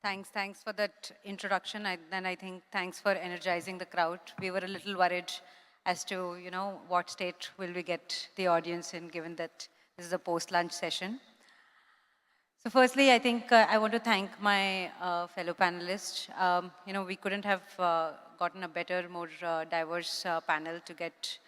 Thanks for that introduction. And I think thanks for energizing the crowd. We were a little worried as to, what state will we get the audience in, given that this is a post-lunch session. So firstly, I think I want to thank my fellow panelists. We couldn't have gotten a better, more diverse panel to get,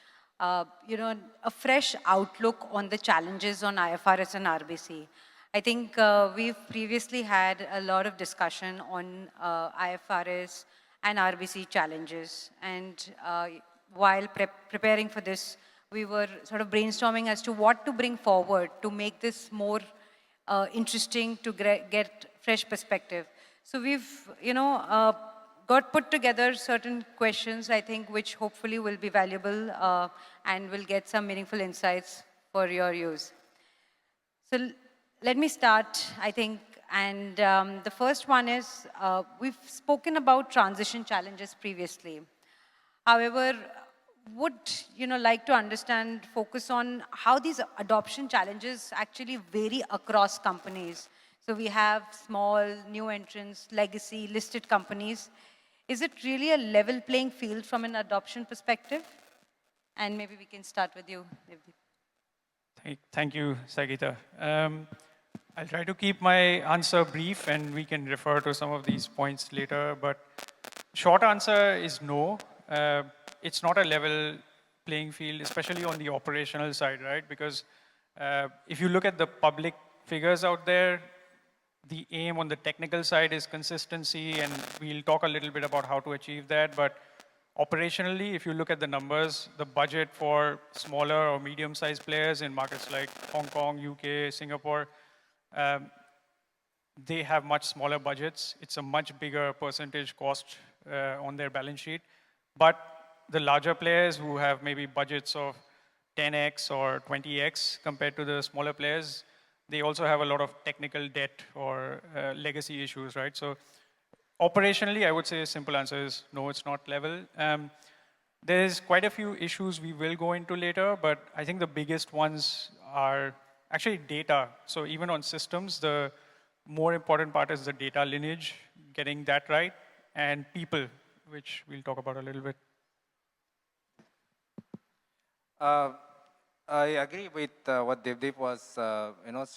a fresh outlook on the challenges on IFRS and RBC. I think we've previously had a lot of discussion on IFRS and RBC challenges. And while preparing for this, we were sort of brainstorming as to what to bring forward to make this more interesting, to get fresh perspective. So we've, got put together certain questions, I think, which hopefully will be valuable and will get some meaningful insights for your use. So let me start, I think, and the first one is, we've spoken about transition challenges previously. However, would like to understand, focus on how these adoption challenges actually vary across companies. So we have small, new entrants, legacy, listed companies. Is it really a level playing field from an adoption perspective? And maybe we can start with you, Devadeep. Thank you, Saigeeta. I'll try to keep my answer brief and we can refer to some of these points later, but short answer is no. It's not a level playing field, especially on the operational side, right? Because if you look at the public figures out there, the aim on the technical side is consistency, and we'll talk a little bit about how to achieve that. But operationally, if you look at the numbers, the budget for smaller or medium-sized players in markets like Hong Kong, UK, Singapore, they have much smaller budgets. It's a much bigger percentage cost on their balance sheet. But the larger players who have maybe budgets of 10x or 20x compared to the smaller players, they also have a lot of technical debt or legacy issues, right? So operationally, I would say a simple answer is no, it's not level. There's quite a few issues we will go into later, but I think the biggest ones are actually data. So even on systems, the more important part is the data lineage, getting that right, and people, which we'll talk about a little bit. I agree with what Devadeep was,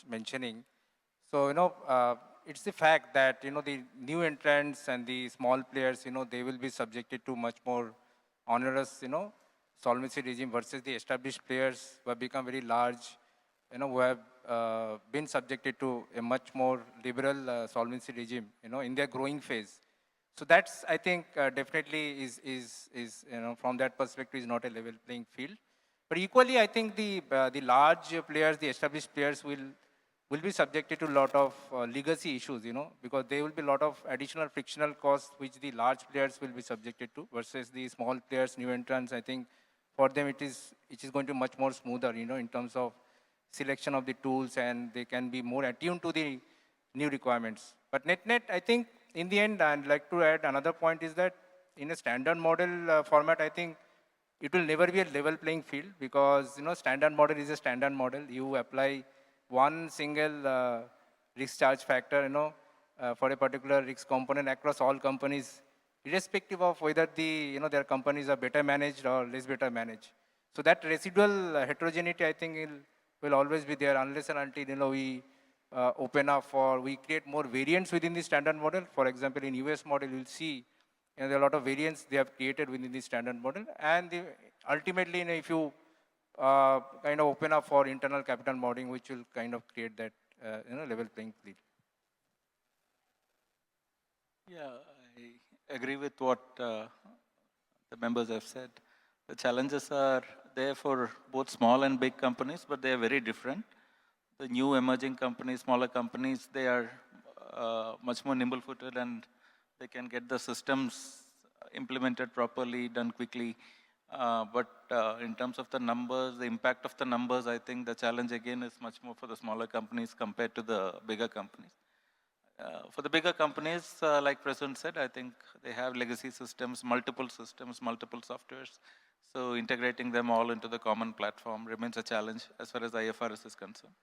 mentioning. So, it's the fact that, the new entrants and the small players, they will be subjected to much more onerous, solvency regime versus the established players who have become very large, who have been subjected to a much more liberal solvency regime, in their growing phase. So that's, I think, definitely is from that perspective, is not a level playing field. But equally, I think the large players, the established players will be subjected to a lot of legacy issues, because there will be a lot of additional frictional costs which the large players will be subjected to versus the small players, new entrants. I think for them it is going to be much more smoother, in terms of selection of the tools, and they can be more attuned to the new requirements. But net, I think in the end, I'd like to add another point is that in a standard model format, I think it will never be a level playing field because, standard model is a standard model. You apply one single risk charge factor, for a particular risk component across all companies, irrespective of whether their companies are better managed or less better managed. So that residual heterogeneity, I think, will always be there unless and until, we open up we create more variants within the standard model. For example, in US model, you'll see there are a lot of variants they have created within the standard model. And ultimately, if you kind of open up for internal capital modeling, which will kind of create that level playing field. Yeah, I agree with what the members have said. The challenges are there for both small and big companies, but they are very different. The new emerging companies, smaller companies, they are much more nimble-footed and they can get the systems implemented properly, done quickly. But in terms of the numbers, the impact of the numbers, I think the challenge again is much more for the smaller companies compared to the bigger companies. For the bigger companies, like Prasun said, I think they have legacy systems, multiple softwares. So integrating them all into the common platform remains a challenge as far as IFRS is concerned.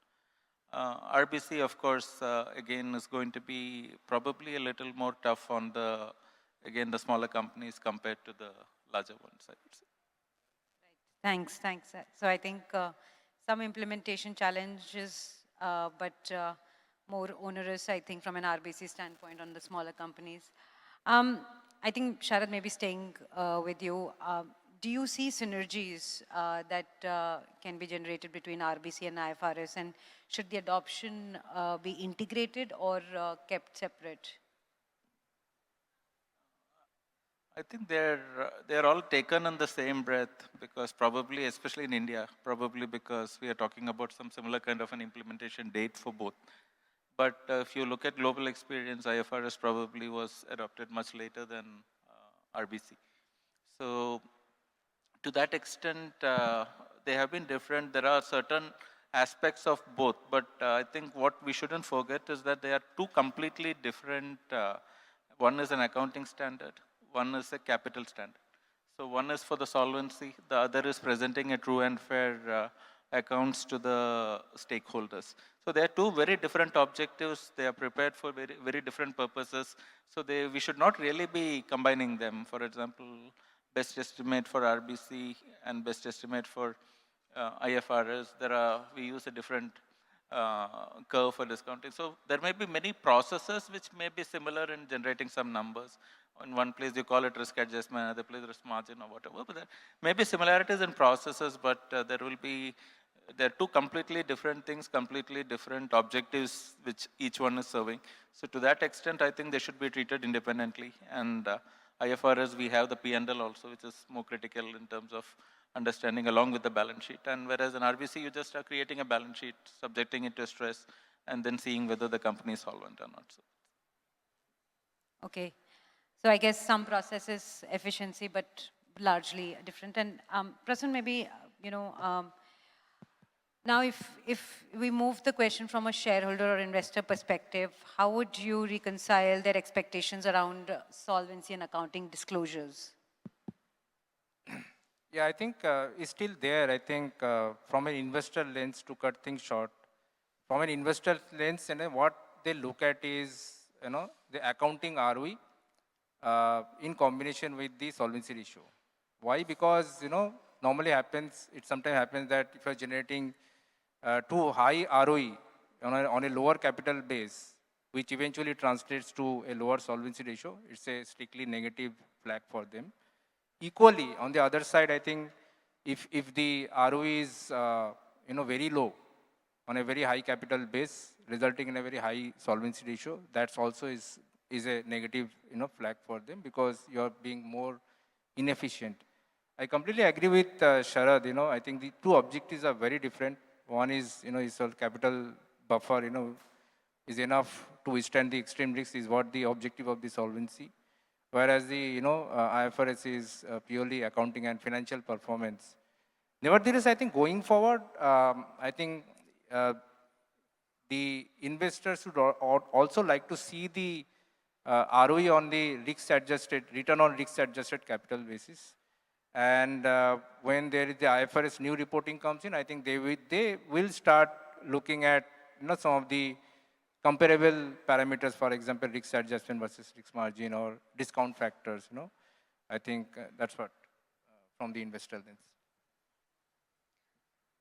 RBC, of course, again, is going to be probably a little more tough on the, again, the smaller companies compared to the larger ones, I would say. Thanks, thanks. So I think some implementation challenges, but more onerous, I think, from an RBC standpoint on the smaller companies. I think, Sharad, maybe staying with you, do you see synergies that can be generated between RBC and IFRS, and should the adoption be integrated or kept separate? I think they're all taken in the same breath, because probably, especially in India, probably because we are talking about some similar kind of an implementation date for both. But if you look at global experience, IFRS probably was adopted much later than RBC. So to that extent, they have been different. There are certain aspects of both, but I think what we shouldn't forget is that they are two completely different. One is an accounting standard, one is a capital standard. So one is for the solvency, the other is presenting a true and fair accounts to the stakeholders. So there are two very different objectives. They are prepared for very, very different purposes. So we should not really be combining them. For example, best estimate for RBC and best estimate for IFRS, we use a different curve for discounting. So there may be many processes which may be similar in generating some numbers. In one place you call it risk adjustment, another place risk margin or whatever. But there may be similarities in processes, but there are two completely different things, completely different objectives which each one is serving. So to that extent, I think they should be treated independently. And IFRS, we have the P&L also, which is more critical in terms of understanding along with the balance sheet. And whereas in RBC, you just are creating a balance sheet, subjecting it to stress, and then seeing whether the company is solvent or not. So. Okay. So I guess some processes, efficiency, but largely different. And Prasun, maybe, now if we move the question from a shareholder or investor perspective, how would you reconcile their expectations around solvency and accounting disclosures? Yeah, I think it's still there. I think from an investor lens, to cut things short, from an investor lens, what they look at is, the accounting ROE in combination with the solvency ratio. Why? Because, normally it sometimes happens that if you're generating too high ROE on a lower capital base, which eventually translates to a lower solvency ratio, it's a strictly negative flag for them. Equally, on the other side, I think if the ROE is very low on a very high capital base, resulting in a very high solvency ratio, that's also is a negative flag for them, because you're being more inefficient. I completely agree with Sharad. I think the two objectives are very different. One is, is a capital buffer, is enough to withstand the extreme risks, is what the objective of the solvency. Whereas the, IFRS is purely accounting and financial performance. Nevertheless, I think going forward, I think the investors should also like to see the ROE on the risk-adjusted, return on risk-adjusted capital basis. And when there is the IFRS new reporting comes in, I think they will start looking at some of the comparable parameters, for example, risk adjustment versus risk margin or discount factors. I think that's what from the investor lens.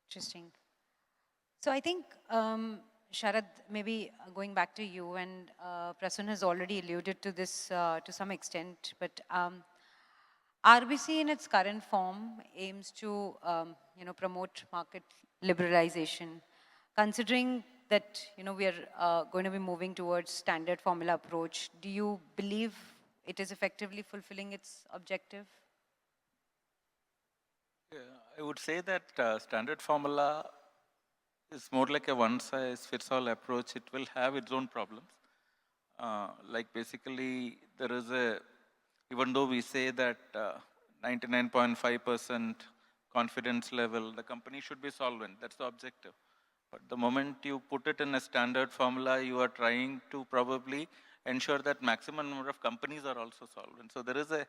Interesting. So I think, Sharad, maybe going back to you, and Prasun has already alluded to this to some extent, but RBC in its current form aims to promote market liberalization. Considering that we are going to be moving towards standard formula approach, do you believe it is effectively fulfilling its objective? Yeah, I would say that standard formula is more like a one-size-fits-all approach. It will have its own problems. Like basically, there is even though we say that 99.5% confidence level, the company should be solvent. That's the objective. But the moment you put it in a standard formula, you are trying to probably ensure that maximum number of companies are also solvent. So there is a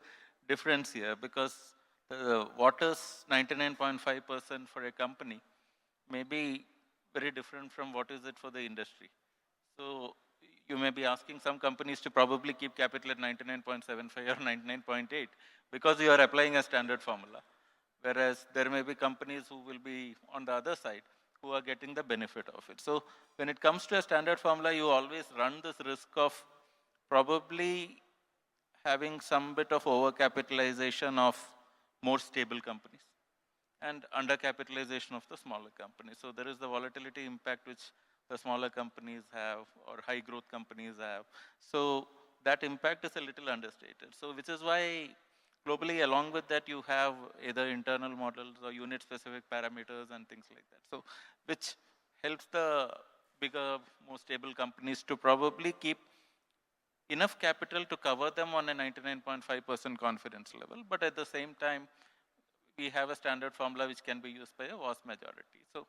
difference here, because what is 99.5% for a company? Maybe very different from what is it for the industry. So you may be asking some companies to probably keep capital at 99.75 or 99.8 because you are applying a standard formula. Whereas there may be companies who will be on the other side who are getting the benefit of it. So when it comes to a standard formula, you always run this risk of probably having some bit of overcapitalization of more stable companies and undercapitalization of the smaller companies. So there is the volatility impact which the smaller companies have or high growth companies have. So that impact is a little understated. So which is why globally along with that you have either internal models or unit specific parameters and things like that. So which helps the bigger, more stable companies to probably keep enough capital to cover them on a 99.5% confidence level, but at the same time, we have a standard formula which can be used by a vast majority. So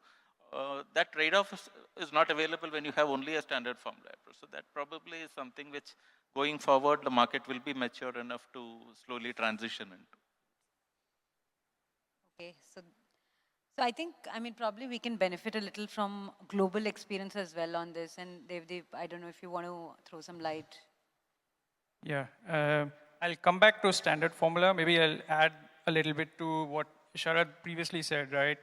that trade-off is not available when you have only a standard formula approach. So that probably is something which going forward, the market will be mature enough to slowly transition into. Okay, so I think, I mean, probably we can benefit a little from global experience as well on this. And Devadeep, I don't know if you want to throw some light. Yeah, I'll come back to standard formula. Maybe I'll add a little bit to what Sharad previously said, right?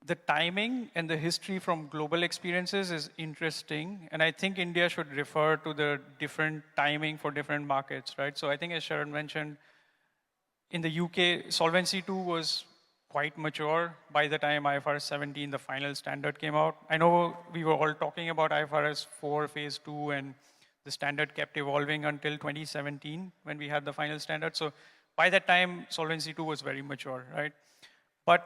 The timing and the history from global experiences is interesting. And I think India should refer to the different timing for different markets, right? So I think as Sharad mentioned, in the UK, Solvency II was quite mature by the time IFRS 17, the final standard came out. I know we were all talking about IFRS 4 phase 2 and the standard kept evolving until 2017 when we had the final standard. So by that time, Solvency II was very mature, right? But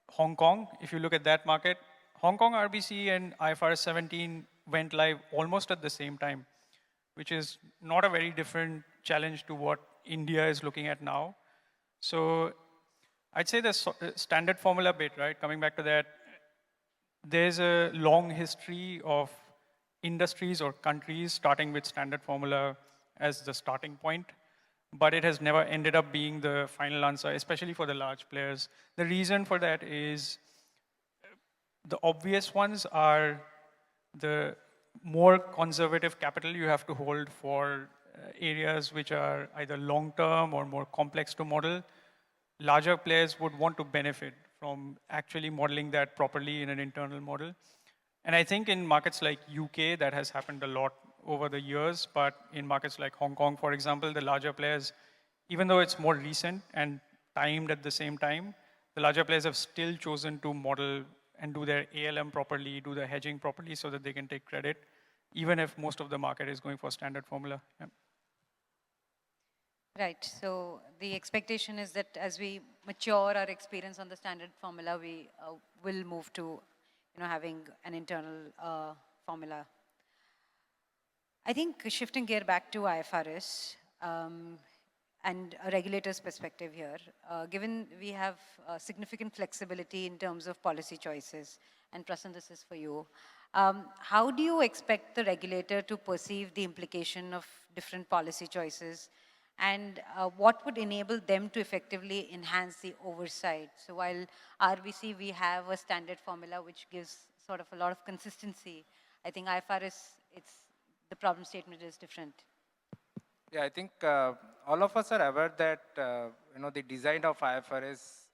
Hong Kong, if you look at that market, Hong Kong RBC and IFRS 17 went live almost at the same time, which is not a very different challenge to what India is looking at now. So I'd say the standard formula bit, right? Coming back to that, there's a long history of industries or countries starting with standard formula as the starting point, but it has never ended up being the final answer, especially for the large players. The reason for that is the obvious ones are the more conservative capital you have to hold for areas which are either long-term or more complex to model. Larger players would want to benefit from actually modeling that properly in an internal model. And I think in markets like UK, that has happened a lot over the years, but in markets like Hong Kong, for example, the larger players, even though it's more recent and timed at the same time, the larger players have still chosen to model and do their ALM properly, do the hedging properly so that they can take credit, even if most of the market is going for standard formula. Yeah. Right, so the expectation is that as we mature our experience on the standard formula, we will move to having an internal formula. I think shifting gear back to IFRS and a regulator's perspective here, given we have significant flexibility in terms of policy choices, and Prasun, this is for you, how do you expect the regulator to perceive the implication of different policy choices, and what would enable them to effectively enhance the oversight? So while RBC, we have a standard formula which gives sort of a lot of consistency, I think IFRS, the problem statement is different. Yeah, I think all of us are aware that, the design of IFRS,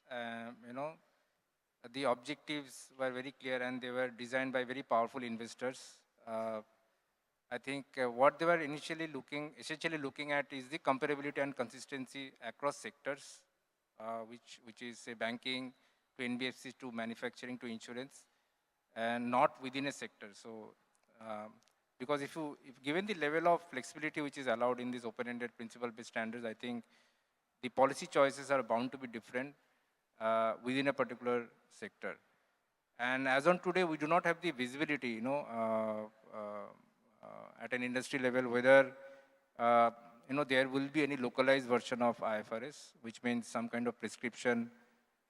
the objectives were very clear and they were designed by very powerful investors. I think what they were essentially looking at is the comparability and consistency across sectors, which is say banking to NBFCs to manufacturing to insurance, and not within a sector. So, because if given the level of flexibility which is allowed in these open-ended principle-based standards, I think the policy choices are bound to be different within a particular sector. And as on today, we do not have the visibility, at an industry level, whether there will be any localized version of IFRS, which means some kind of prescription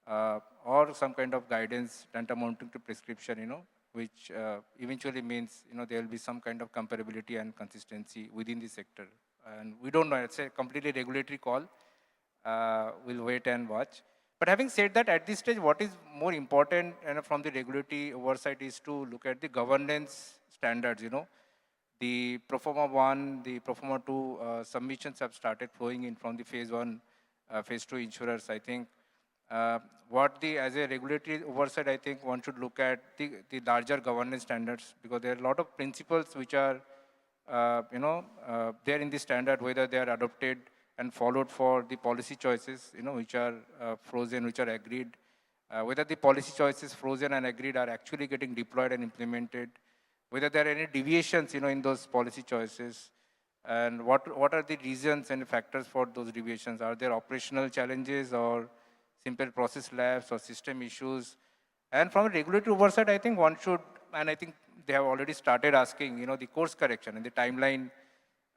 or some kind of guidance tantamounting to prescription, which eventually means there will be some kind of comparability and consistency within the sector. And we don't know; it's a completely regulatory call. We'll wait and watch. But having said that, at this stage, what is more important from the regulatory oversight is to look at the governance standards. The Proforma 1, the Proforma 2 submissions have started flowing in from the phase 1, phase 2 insurers. I think as a regulatory oversight, I think one should look at the larger governance standards, because there are a lot of principles which are, there in the standard, whether they are adopted and followed for the policy choices, which are frozen, which are agreed, whether the policy choices frozen and agreed are actually getting deployed and implemented, whether there are any deviations, in those policy choices, and what are the reasons and factors for those deviations? Are there operational challenges or simple process lapse or system issues? And from a regulatory oversight, I think one should, and I think they have already started asking, the course correction and the timeline,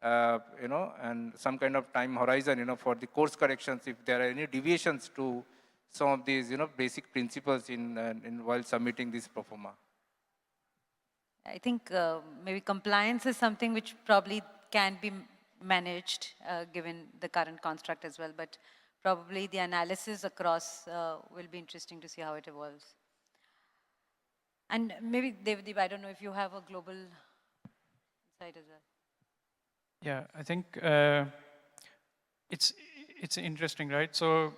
and some kind of time horizon, for the course corrections, if there are any deviations to some of these, basic principles in while submitting this pro forma. I think maybe compliance is something which probably can be managed given the current construct as well, but probably the analysis across will be interesting to see how it evolves. And maybe, Devadeep, I don't know if you have a global insight as well. Yeah, I think it's interesting, right? So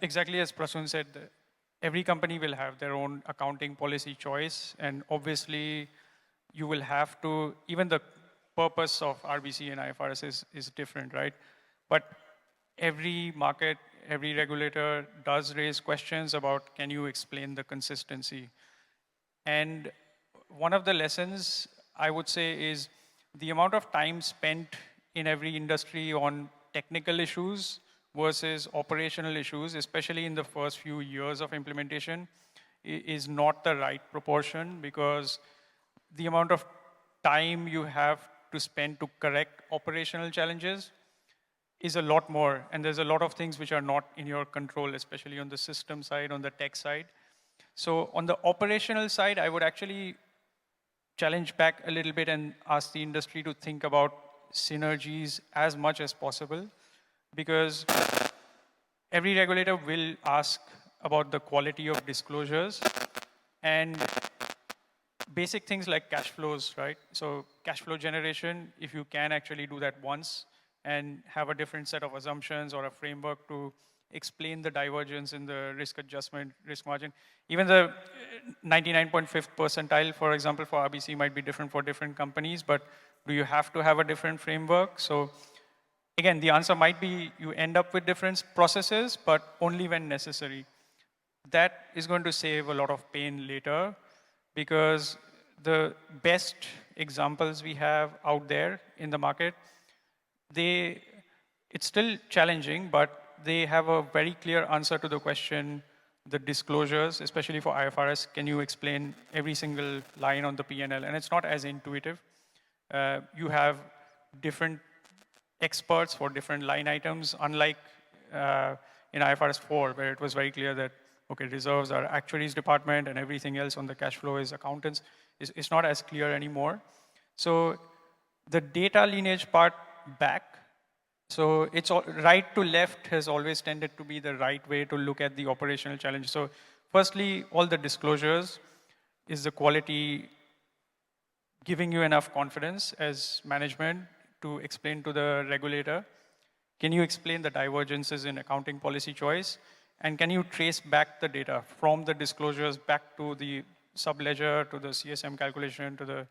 exactly as Prasun said, every company will have their own accounting policy choice, and obviously you will have to, even the purpose of RBC and IFRS is different, right? But every market, every regulator does raise questions about, can you explain the consistency? And one of the lessons I would say is the amount of time spent in every industry on technical issues versus operational issues, especially in the first few years of implementation, is not the right proportion, because the amount of time you have to spend to correct operational challenges is a lot more. And there's a lot of things which are not in your control, especially on the system side, on the tech side. So on the operational side, I would actually challenge back a little bit and ask the industry to think about synergies as much as possible, because every regulator will ask about the quality of disclosures and basic things like cash flows, right? So cash flow generation, if you can actually do that once and have a different set of assumptions or a framework to explain the divergence in the risk adjustment, risk margin. Even the 99.5th percentile, for example, for RBC might be different for different companies, but do you have to have a different framework? So again, the answer might be you end up with different processes, but only when necessary. That is going to save a lot of pain later, because the best examples we have out there in the market, it's still challenging, but they have a very clear answer to the question, the disclosures, especially for IFRS, can you explain every single line on the P&L? And it's not as intuitive. You have different experts for different line items, unlike in IFRS 4, where it was very clear that, okay, reserves are actuaries department and everything else on the cash flow is accountants. It's not as clear anymore. So the data lineage part back, so it's right to left has always tended to be the right way to look at the operational challenge. So firstly, all the disclosures, is the quality giving you enough confidence as management to explain to the regulator? Can you explain the divergences in accounting policy choice? And can you trace back the data from the disclosures back to the subledger, to the CSM calculation, to the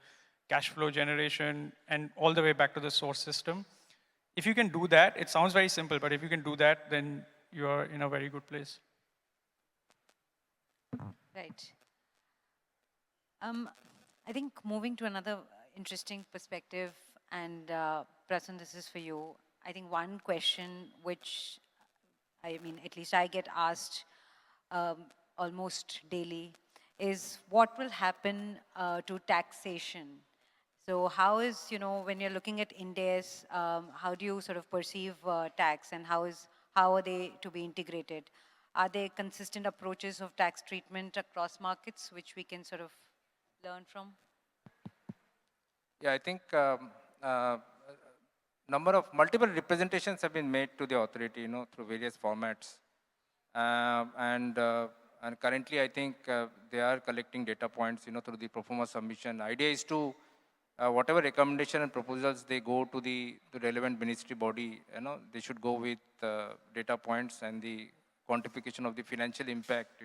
cash flow generation, and all the way back to the source system? If you can do that, it sounds very simple, but if you can do that, then you're in a very good place. Right. I think moving to another interesting perspective, and Prasun, this is for you. I think one question which, I mean, at least I get asked almost daily is what will happen to taxation? So how is, when you're looking at India's, how do you sort of perceive tax, and how are they to be integrated? Are there consistent approaches of tax treatment across markets which we can sort of learn from? Yeah, I think multiple representations have been made to the authority, through various formats. And currently, I think they are collecting data points, through the pro forma submission. Idea is to whatever recommendation and proposals they go to the relevant ministry body, they should go with data points and the quantification of the financial impact,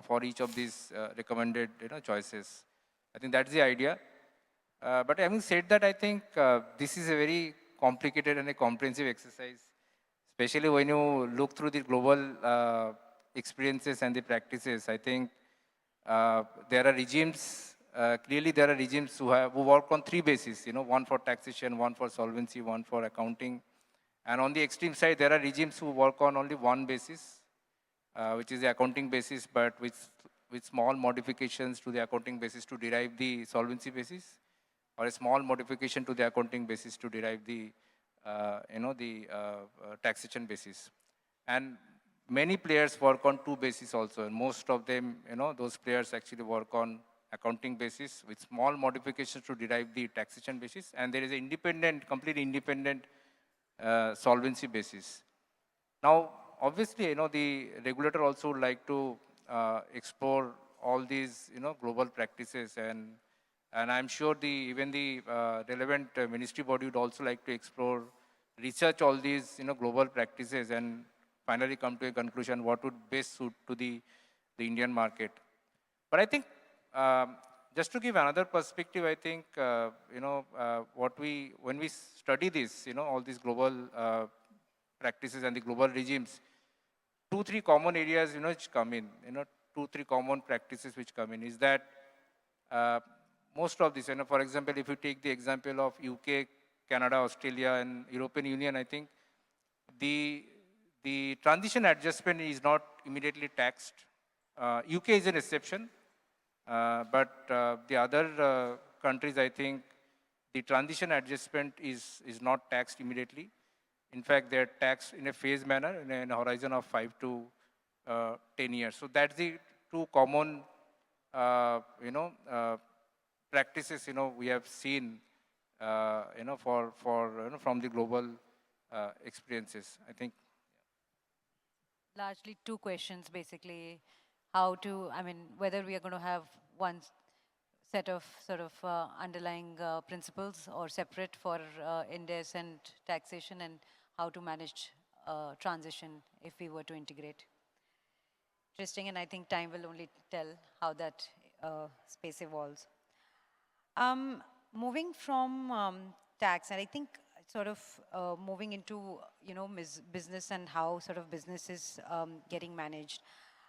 for each of these recommended, choices. I think that's the idea. But having said that, I think this is a very complicated and a comprehensive exercise, especially when you look through the global experiences and the practices. I think there are regimes, clearly there are regimes who work on three bases, one for taxation, one for solvency, one for accounting. And on the extreme side, there are regimes who work on only one basis, which is the accounting basis, but with small modifications to the accounting basis to derive the solvency basis, or a small modification to the accounting basis to derive the, taxation basis. And many players work on two bases also, and most of them, those players actually work on accounting basis with small modifications to derive the taxation basis, and there is an independent, completely independent solvency basis. Now, obviously, the regulator also would like to explore all these, global practices, and I'm sure even the relevant ministry body would also like to explore, research all these, global practices, and finally come to a conclusion what would best suit to the Indian market. But I think, just to give another perspective, I think, when we study this, all these global practices and the global regimes, 2-3 common areas, which come in, 2-3 common practices which come in is that most of this, for example, if you take the example of UK, Canada, Australia, and European Union, I think the transition adjustment is not immediately taxed. UK is an exception, but the other countries, I think, the transition adjustment is not taxed immediately. In fact, they're taxed in a phased manner in a horizon of 5 to 10 years. So that's the two common, practices, we have seen, from the global experiences, I think. Largely two questions, basically. How to, whether we are going to have one set of sort of underlying principles or separate for index and taxation, and how to manage transition if we were to integrate. Interesting, and I think time will only tell how that space evolves. Moving from tax, and I think sort of moving into, business and how sort of business is getting managed.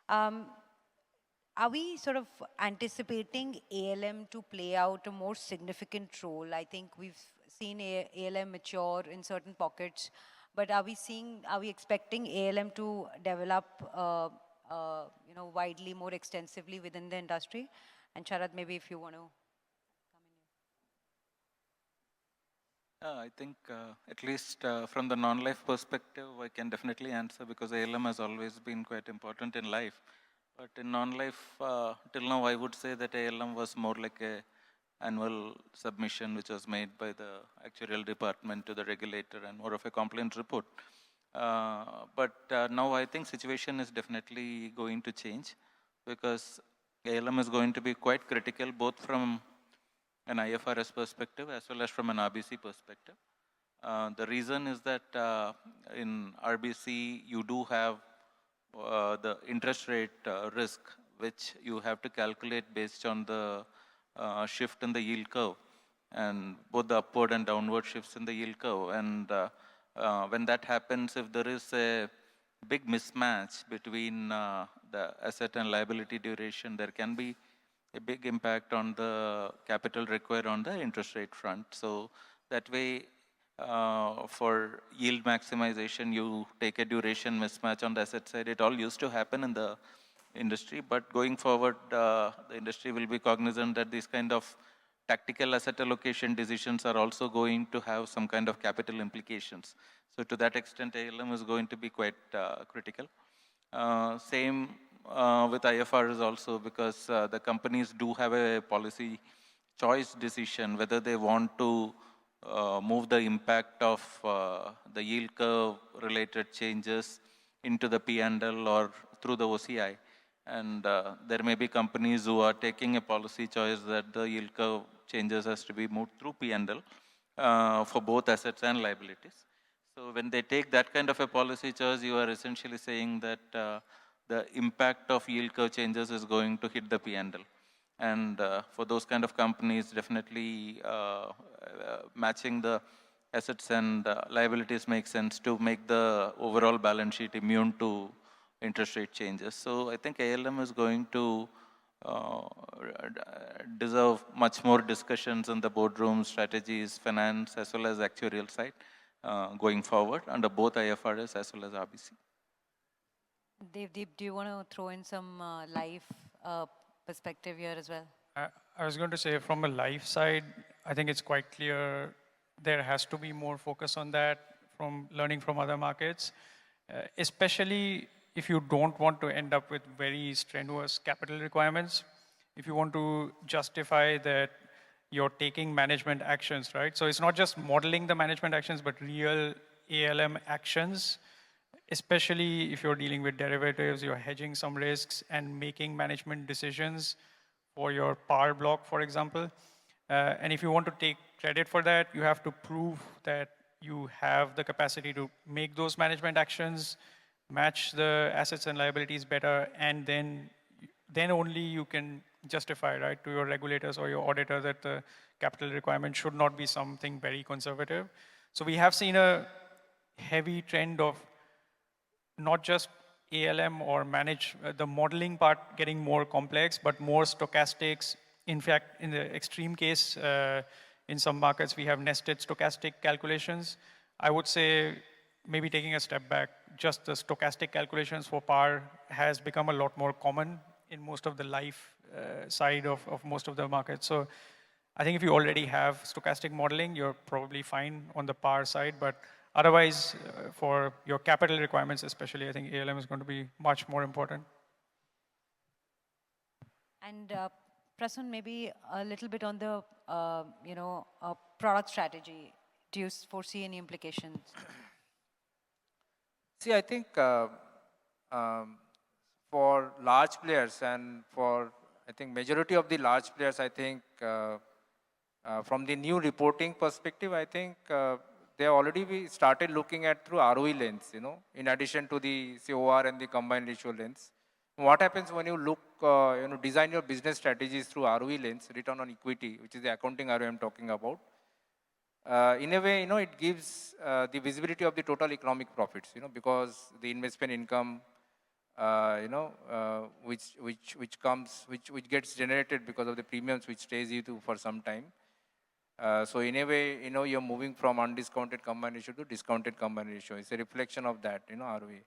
Are we sort of anticipating ALM to play out a more significant role? I think we've seen ALM mature in certain pockets, but are we expecting ALM to develop, widely, more extensively within the industry? And Sharad, maybe if you want to. I think at least from the non-life perspective, I can definitely answer because ALM has always been quite important in life. But in non-life, till now, I would say that ALM was more like a annual submission which was made by the actuarial department to the regulator and more of a complaint report. But now I think situation is definitely going to change because ALM is going to be quite critical both from an IFRS perspective as well as from an RBC perspective. The reason is that in RBC, you do have the interest rate risk, which you have to calculate based on the shift in the yield curve, and both the upward and downward shifts in the yield curve. And when that happens, if there is a big mismatch between the asset and liability duration, there can be a big impact on the capital required on the interest rate front. So that way, for yield maximization, you take a duration mismatch on the asset side. It all used to happen in the industry, but going forward, the industry will be cognizant that these kind of tactical asset allocation decisions are also going to have some kind of capital implications. So to that extent, ALM is going to be quite critical. Same with IFRS also, because the companies do have a policy choice decision whether they want to move the impact of the yield curve related changes into the P&L or through the OCI. And there may be companies who are taking a policy choice that the yield curve changes has to be moved through P&L for both assets and liabilities. So when they take that kind of a policy choice, you are essentially saying that the impact of yield curve changes is going to hit the P&L. And for those kind of companies, definitely matching the assets and liabilities make sense to make the overall balance sheet immune to interest rate changes. So I think ALM is going to deserve much more discussions in the boardroom, strategies, finance, as well as actuarial side going forward under both IFRS as well as RBC. Devadeep, do you want to throw in some life perspective here as well? I was going to say from a life side, I think it's quite clear there has to be more focus on that from learning from other markets, especially if you don't want to end up with very strenuous capital requirements. If you want to justify that you're taking management actions, right? So it's not just modeling the management actions, but real ALM actions, especially if you're dealing with derivatives, you're hedging some risks and making management decisions for your power block, for example. And if you want to take credit for that, you have to prove that you have the capacity to make those management actions, match the assets and liabilities better, and then only you can justify, right, to your regulators or your auditor that the capital requirement should not be something very conservative. So we have seen a heavy trend of not just ALM or manage the modeling part getting more complex, but more stochastics. In fact, in the extreme case, in some markets, we have nested stochastic calculations. I would say maybe taking a step back, just the stochastic calculations for PAR has become a lot more common in most of the life side of most of the markets. So I think if you already have stochastic modeling, you're probably fine on the PAR side, but otherwise, for your capital requirements especially, I think ALM is going to be much more important. And Prasun, maybe a little bit on the product strategy. Do you foresee any implications? See, I think for large players and for, I think, majority of the large players, I think from the new reporting perspective, I think they already started looking at through ROE lens, in addition to the COR and the combined ratio lens. What happens when you look, design your business strategies through ROE lens, return on equity, which is the accounting ROE I'm talking about. In a way, it gives the visibility of the total economic profits, because the investment income, which gets generated because of the premiums which stays with you for some time. So in a way, you're moving from undiscounted combined ratio to discounted combined ratio. It's a reflection of that, ROE.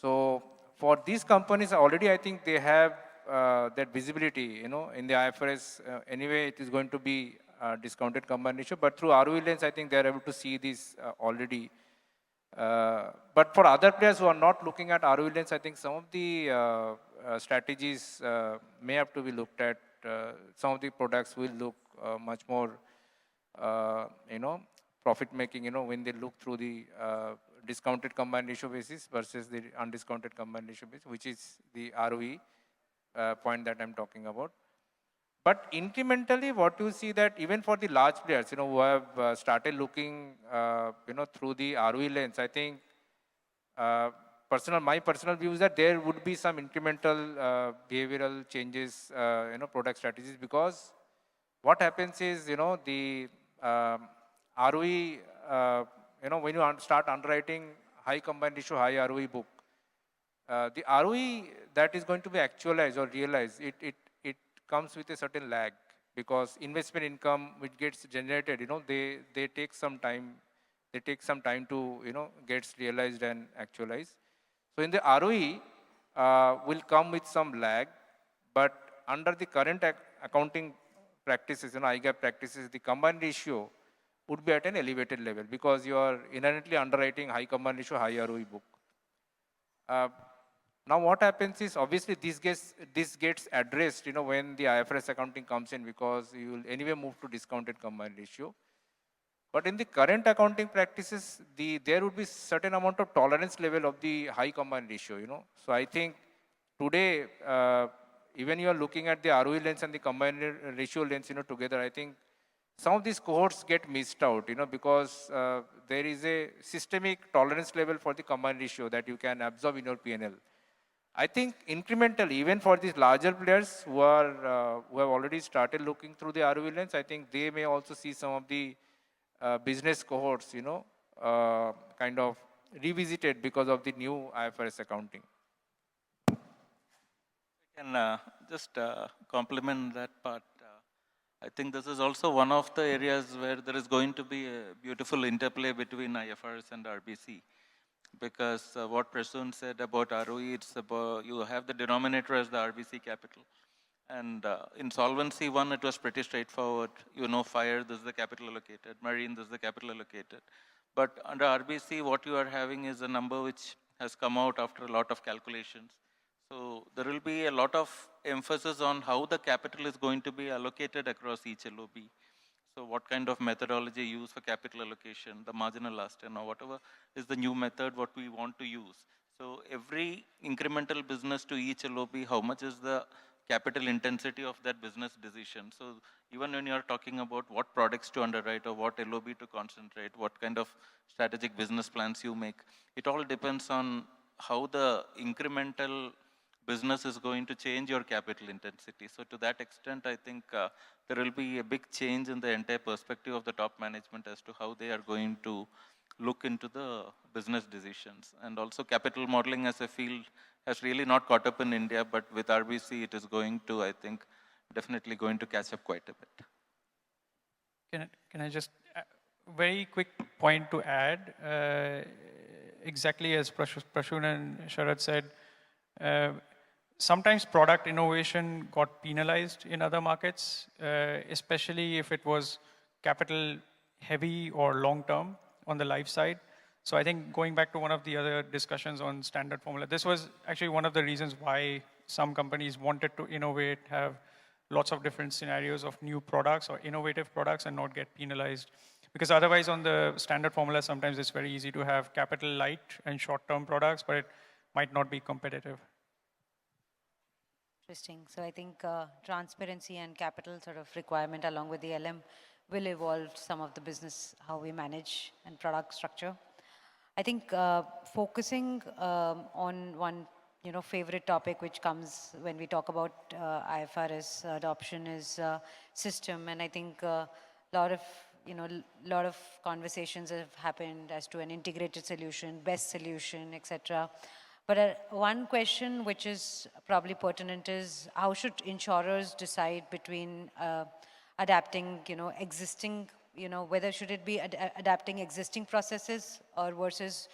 So for these companies, already I think they have that visibility, in the IFRS. Anyway, it is going to be discounted combined ratio, but through ROE lens, I think they are able to see this already. But for other players who are not looking at ROE lens, I think some of the strategies may have to be looked at. Some of the products will look much more, profit making, when they look through the discounted combined ratio basis versus the undiscounted combined ratio basis, which is the ROE point that I'm talking about. But incrementally, what you see that even for the large players, who have started looking, through the ROE lens, I think my personal view is that there would be some incremental behavioral changes, product strategies, because what happens is, the ROE, when you start underwriting high combined ratio, high ROE book, the ROE that is going to be actualized or realized, it comes with a certain lag, because investment income which gets generated, they take some time. They take some time to, gets realized and actualized. So in the ROE will come with some lag, but under the current accounting practices, IGAAP practices, the combined ratio would be at an elevated level because you are inherently underwriting high combined ratio, high ROE book. Now what happens is, obviously this gets addressed, when the IFRS accounting comes in, because you will anyway move to discounted combined ratio. But in the current accounting practices, there would be certain amount of tolerance level of the high combined ratio, So I think today, even you are looking at the ROE lens and the combined ratio lens, together, I think some of these cohorts get missed out, because there is a systemic tolerance level for the combined ratio that you can absorb in your P&L. I think incrementally, even for these larger players who have already started looking through the ROE lens, I think they may also see some of the business cohorts, kind of revisited because of the new IFRS accounting. I can just complement that part. I think this is also one of the areas where there is going to be a beautiful interplay between IFRS and RBC. Because what Prasun said about ROE, it's about you have the denominator as the RBC capital. And in Solvency 1, it was pretty straightforward. Fire, this is the capital allocated. Marine, this is the capital allocated. But under RBC, what you are having is a number which has come out after a lot of calculations. So there will be a lot of emphasis on how the capital is going to be allocated across each LOB. So what kind of methodology use for capital allocation, the marginal last or whatever is the new method what we want to use. So every incremental business to each LOB, how much is the capital intensity of that business decision. So even when you're talking about what products to underwrite or what LOB to concentrate, what kind of strategic business plans you make, it all depends on how the incremental business is going to change your capital intensity. So to that extent, I think there will be a big change in the entire perspective of the top management as to how they are going to look into the business decisions. And also capital modeling as a field has really not caught up in India, but with RBC, it is going to, I think, definitely going to catch up quite a bit. Can I just, very quick point to add, exactly as Prasun and Sharad said, sometimes product innovation got penalized in other markets, especially if it was capital heavy or long term on the life side. So I think going back to one of the other discussions on standard formula, this was actually one of the reasons why some companies wanted to innovate, have lots of different scenarios of new products or innovative products and not get penalized. Because otherwise on the standard formula, sometimes it's very easy to have capital light and short-term products, but it might not be competitive. Interesting. So I think transparency and capital sort of requirement along with the LM will evolve some of the business, how we manage and product structure. I think focusing on one favorite topic which comes when we talk about IFRS adoption is system. And I think a lot of conversations have happened as to an integrated solution, best solution, etc. But one question which is probably pertinent is how should insurers decide between adapting, existing, whether should it be adapting existing processes or versus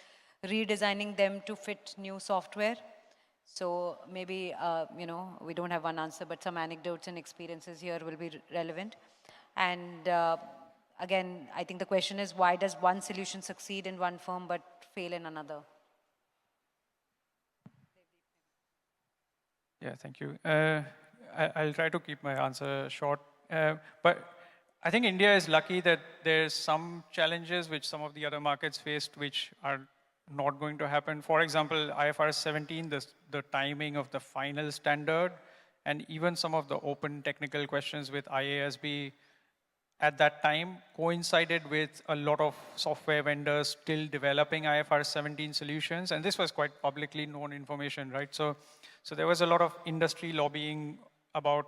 redesigning them to fit new software? So maybe, we don't have one answer, but some anecdotes and experiences here will be relevant. And again, I think the question is, why does one solution succeed in one firm but fail in another? Yeah, thank you. I'll try to keep my answer short. But I think India is lucky that there's some challenges which some of the other markets faced which are not going to happen. For example, IFRS 17, the timing of the final standard, and even some of the open technical questions with IASB at that time coincided with a lot of software vendors still developing IFRS 17 solutions. And this was quite publicly known information, right? So there was a lot of industry lobbying about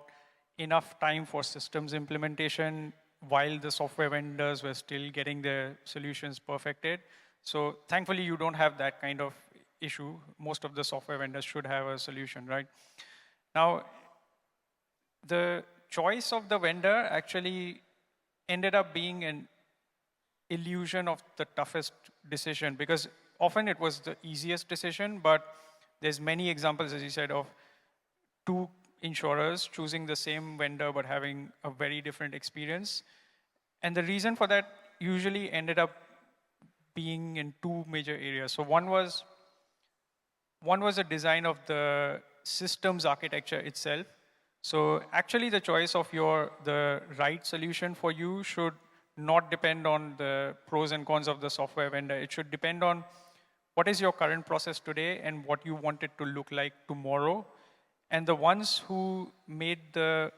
enough time for systems implementation while the software vendors were still getting their solutions perfected. So thankfully, you don't have that kind of issue. Most of the software vendors should have a solution, right? Now, the choice of the vendor actually ended up being an illusion of the toughest decision, because often it was the easiest decision, but there's many examples, as you said, of two insurers choosing the same vendor but having a very different experience. And the reason for that usually ended up being in two major areas. So one was a design of the systems architecture itself. So actually the choice of the right solution for you should not depend on the pros and cons of the software vendor. It should depend on what is your current process today and what you want it to look like tomorrow. And the ones who made the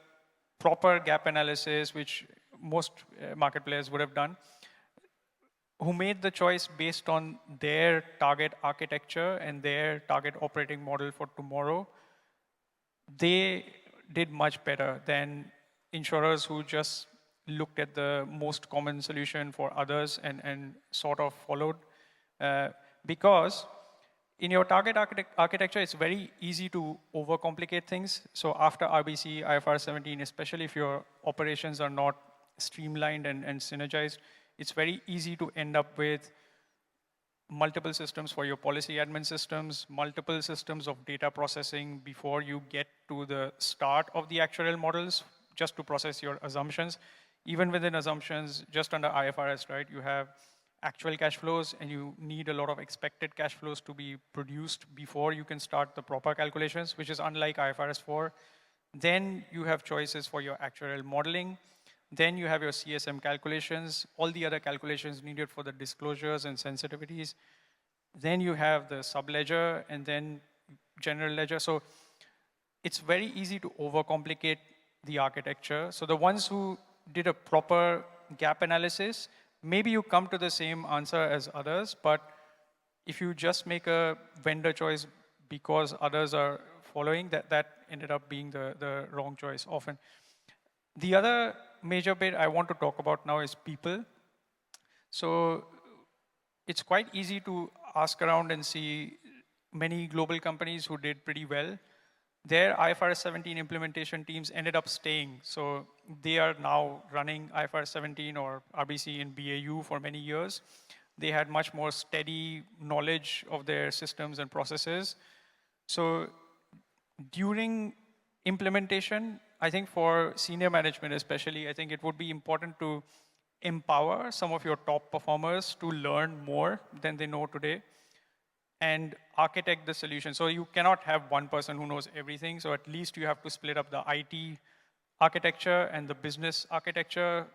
proper gap analysis, which most market players would have done, who made the choice based on their target architecture and their target operating model for tomorrow, they did much better than insurers who just looked at the most common solution for others and sort of followed. Because in your target architecture, it's very easy to overcomplicate things. So after RBC, IFRS 17, especially if your operations are not streamlined and synergized, it's very easy to end up with multiple systems for your policy admin systems, multiple systems of data processing before you get to the start of the actuarial models, just to process your assumptions. Even within assumptions, just under IFRS, right, you have actual cash flows and you need a lot of expected cash flows to be produced before you can start the proper calculations, which is unlike IFRS 4. Then you have choices for your actuarial modeling. Then you have your CSM calculations, all the other calculations needed for the disclosures and sensitivities. Then you have the subledger and then general ledger. So it's very easy to overcomplicate the architecture. So the ones who did a proper gap analysis, maybe you come to the same answer as others, but if you just make a vendor choice because others are following, that ended up being the wrong choice often. The other major bit I want to talk about now is people. So it's quite easy to ask around and see many global companies who did pretty well. Their IFRS 17 implementation teams ended up staying. So they are now running IFRS 17 or RBC in BAU for many years. They had much more steady knowledge of their systems and processes. So during implementation, I think for senior management especially, I think it would be important to empower some of your top performers to learn more than they know today and architect the solution. So you cannot have one person who knows everything. So at least you have to split up the IT architecture and the business architecture.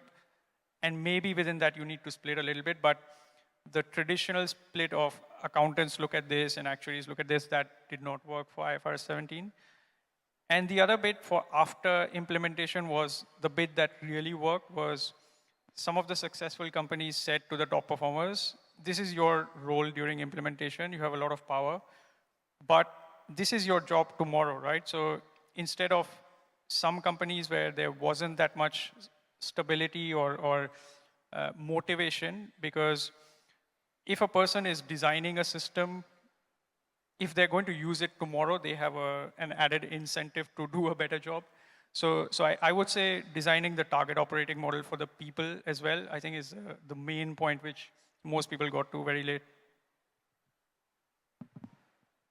And maybe within that you need to split a little bit, but the traditional split of accountants look at this and actuaries look at this, that did not work for IFRS 17. And the other bit for after implementation was the bit that really worked was some of the successful companies said to the top performers, this is your role during implementation, you have a lot of power, but this is your job tomorrow, right? So instead of some companies where there wasn't that much stability or motivation, because if a person is designing a system, if they're going to use it tomorrow, they have an added incentive to do a better job. So I would say designing the target operating model for the people as well, I think is the main point which most people got to very late.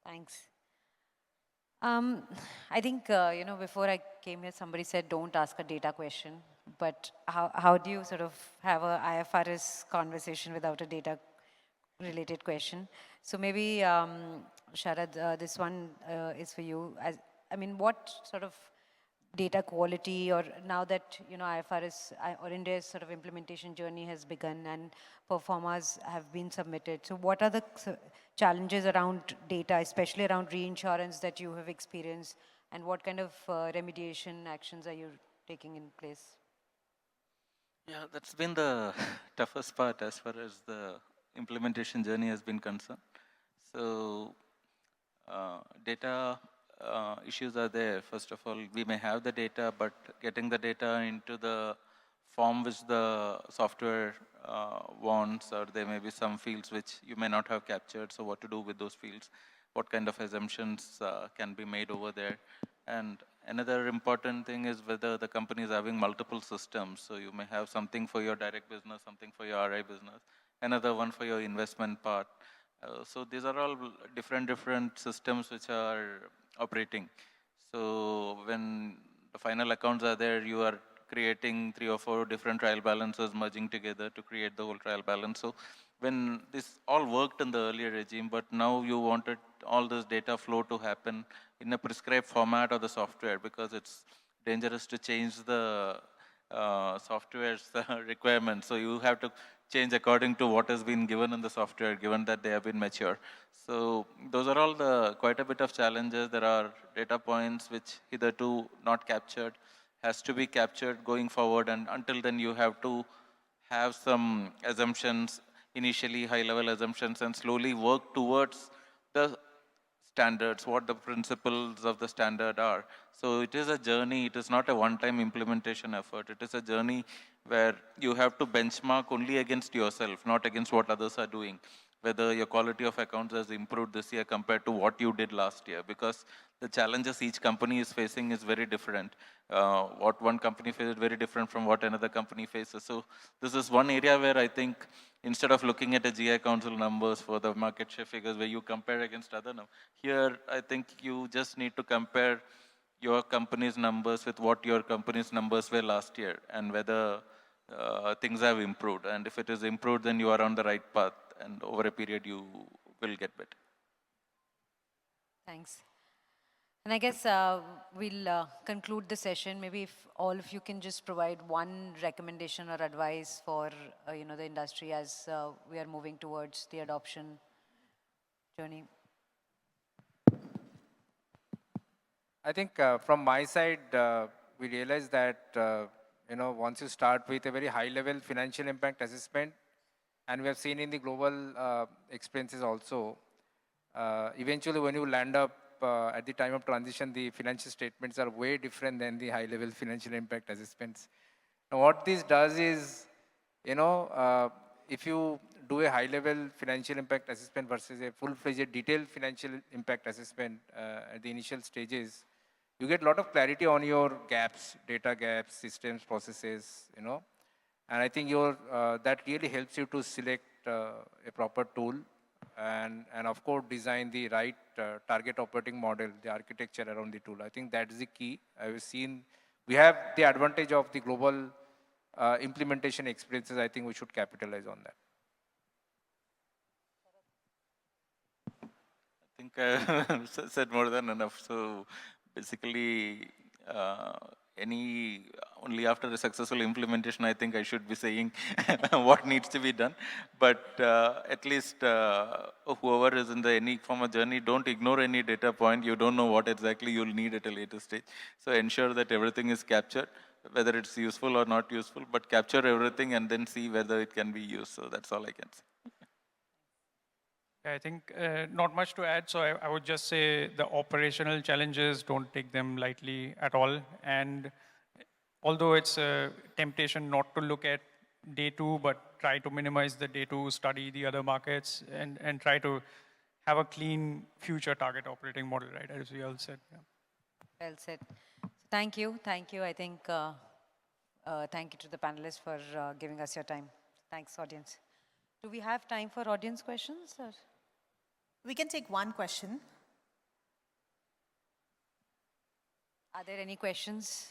Thanks. I think, before I came here, somebody said, don't ask a data question. But how do you sort of have a IFRS conversation without a data related question? So maybe, Sharad, this one is for you. What sort of data quality, or now that, IFRS or India's sort of implementation journey has begun and performers have been submitted. So what are the challenges around data, especially around reinsurance that you have experienced, and what kind of remediation actions are you taking in place? Yeah, that's been the toughest part as far as the implementation journey has been concerned. So data issues are there. First of all, we may have the data, but getting the data into the form which the software wants, or there may be some fields which you may not have captured. So what to do with those fields? What kind of assumptions can be made over there? And another important thing is whether the company is having multiple systems. So you may have something for your direct business, something for your RI business, another one for your investment part. So these are all different systems which are operating. So when the final accounts are there, you are creating 3 or 4 different trial balances merging together to create the whole trial balance. So when this all worked in the earlier regime, but now you wanted all this data flow to happen in a prescribed format of the software, because it's dangerous to change the software's requirements. So you have to change according to what has been given in the software, given that they have been mature. So those are all the quite a bit of challenges. There are data points which hitherto not captured, has to be captured going forward, and until then you have to have some assumptions, initially high-level assumptions, and slowly work towards the standards, what the principles of the standard are. So it is a journey, it is not a one-time implementation effort. It is a journey where you have to benchmark only against yourself, not against what others are doing. Whether your quality of accounts has improved this year compared to what you did last year, because the challenges each company is facing is very different. What one company faces is very different from what another company faces. So this is one area where I think instead of looking at the GI Council numbers for the market share figures where you compare against other numbers, here I think you just need to compare your company's numbers with what your company's numbers were last year and whether things have improved. And if it is improved, then you are on the right path, and over a period you will get better. Thanks. And I guess we'll conclude the session. Maybe if all of you can just provide one recommendation or advice for the industry as we are moving towards the adoption journey. I think from my side, we realized that once you start with a very high-level financial impact assessment, and we have seen in the global experiences also, eventually when you land up at the time of transition, the financial statements are way different than the high-level financial impact assessments. Now, what this does is, if you do a high-level financial impact assessment versus a full-fledged detailed financial impact assessment at the initial stages, you get a lot of clarity on your gaps, data gaps, systems, processes, and I think that really helps you to select a proper tool and of course design the right target operating model, the architecture around the tool. I think that is the key. I've seen we have the advantage of the global implementation experiences. I think we should capitalize on that. I think I said more than enough. So basically, only after a successful implementation, I think I should be saying what needs to be done. But at least whoever is in any form of journey, don't ignore any data point. You don't know what exactly you'll need at a later stage. So ensure that everything is captured, whether it's useful or not useful, but capture everything and then see whether it can be used. So that's all I can say. I think not much to add. So I would just say the operational challenges, don't take them lightly at all. And although it's a temptation not to look at day two, but try to minimize the day two, study the other markets, and try to have a clean future target operating model, right? As we all said. Yeah. Well said. Thank you. Thank you. I think thank you to the panelists for giving us your time. Thanks, audience. Do we have time for audience questions? Or? We can take one question. Are there any questions?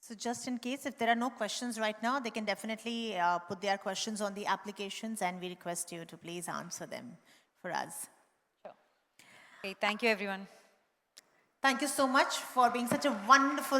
So just in case, if there are no questions right now, they can definitely put their questions on the applications, and we request you to please answer them for us. Sure. Okay, thank you, everyone. Thank you so much for being such a wonderful